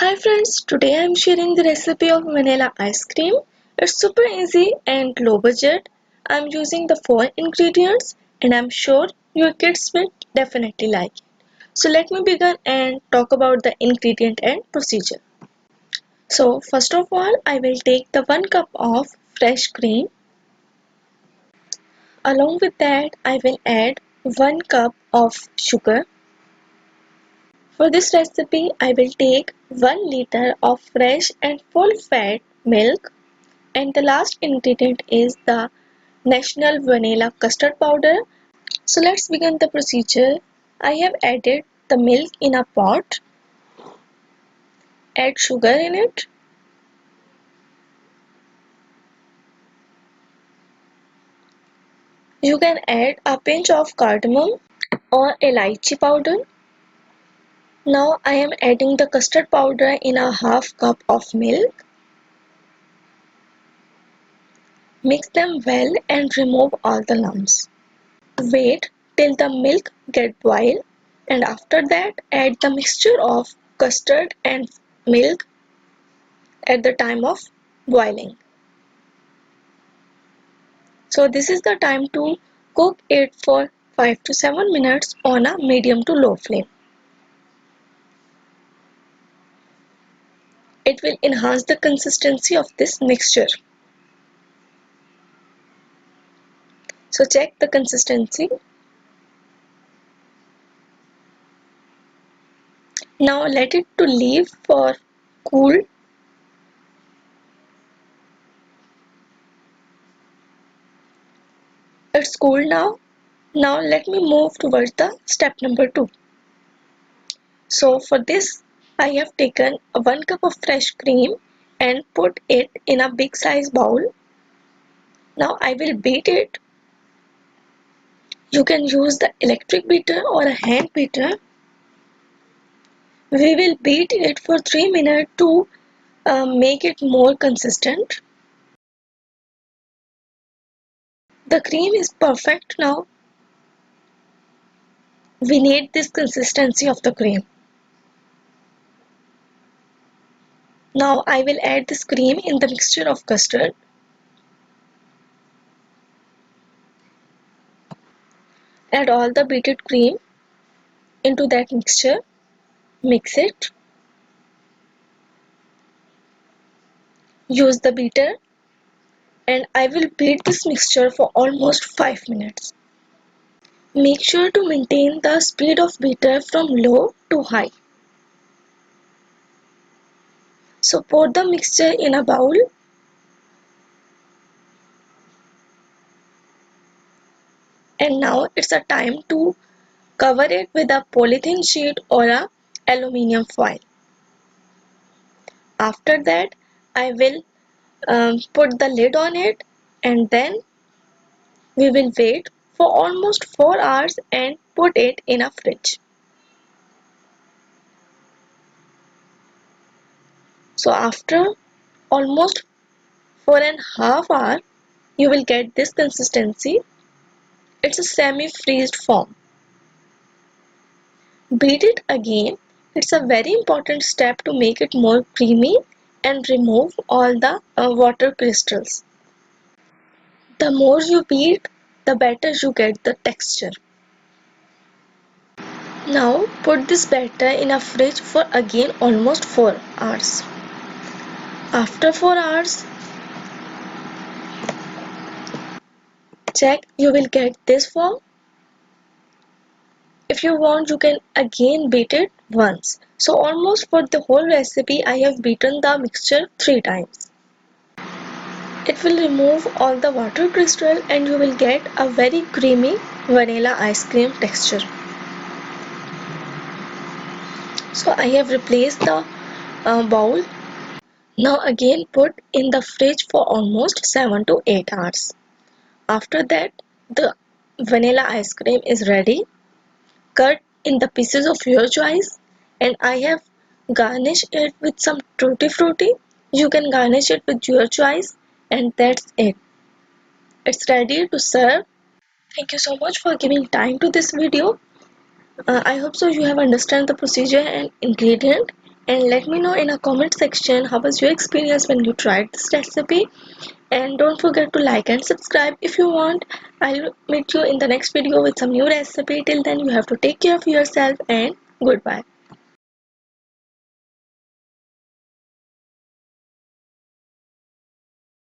Hi friends, today I am sharing the recipe of vanilla ice cream. It's super easy and low budget. I am using the 4 ingredients and I am sure your kids will definitely like it. So let me begin and talk about the ingredient and procedure. So first of all, I will take the 1 cup of fresh cream. Along with that, I will add 1 cup of sugar. For this recipe, I will take 1 liter of fresh and full fat milk. And the last ingredient is the National Vanilla Custard Powder. So let's begin the procedure. I have added the milk in a pot. Add sugar in it. You can add a pinch of cardamom or elaichi powder. Now I am adding the custard powder in a half cup of milk. Mix them well and remove all the lumps. Wait till the milk get boil and after that add the mixture of custard and milk at the time of boiling. So this is the time to cook it for 5 to 7 minutes on a medium to low flame. It will enhance the consistency of this mixture. So check the consistency. Now let it to leave for cool. It's cool now. Now let me move towards the step number 2. So for this I have taken 1 cup of fresh cream and put it in a big size bowl. Now I will beat it. You can use the electric beater or a hand beater. We will beat it for 3 minutes to make it more consistent. The cream is perfect now. We need this consistency of the cream. Now I will add this cream in the mixture of custard. Add all the beaten cream into that mixture. Mix it. Use the beater and I will beat this mixture for almost 5 minutes. Make sure to maintain the speed of beater from low to high. So pour the mixture in a bowl. And now it's a time to cover it with a polythene sheet or a aluminium foil. After that, I will put the lid on it and then we will wait for almost 4 hours and put it in a fridge. So after almost 4.5 hours, you will get this consistency. It's a semi-freezed form. Beat it again. It's a very important step to make it more creamy and remove all the water crystals. The more you beat, the better you get the texture. Now put this batter in a fridge for again almost 4 hours. After 4 hours, check, you will get this form. If you want, you can again beat it once. So almost for the whole recipe, I have beaten the mixture 3 times. It will remove all the water crystal and you will get a very creamy vanilla ice cream texture. So I have replaced the bowl. Now again put in the fridge for almost 7 to 8 hours. After that, the vanilla ice cream is ready. Cut in the pieces of your choice and I have garnished it with some tutti frutti. You can garnish it with your choice and that's it. It's ready to serve. Thank you so much for giving time to this video. I hope so you have understand the procedure and ingredient and let me know in a comment section how was your experience when you tried this recipe. And don't forget to like and subscribe if you want. I'll meet you in the next video with some new recipe. Till then, you have to take care of yourself and goodbye.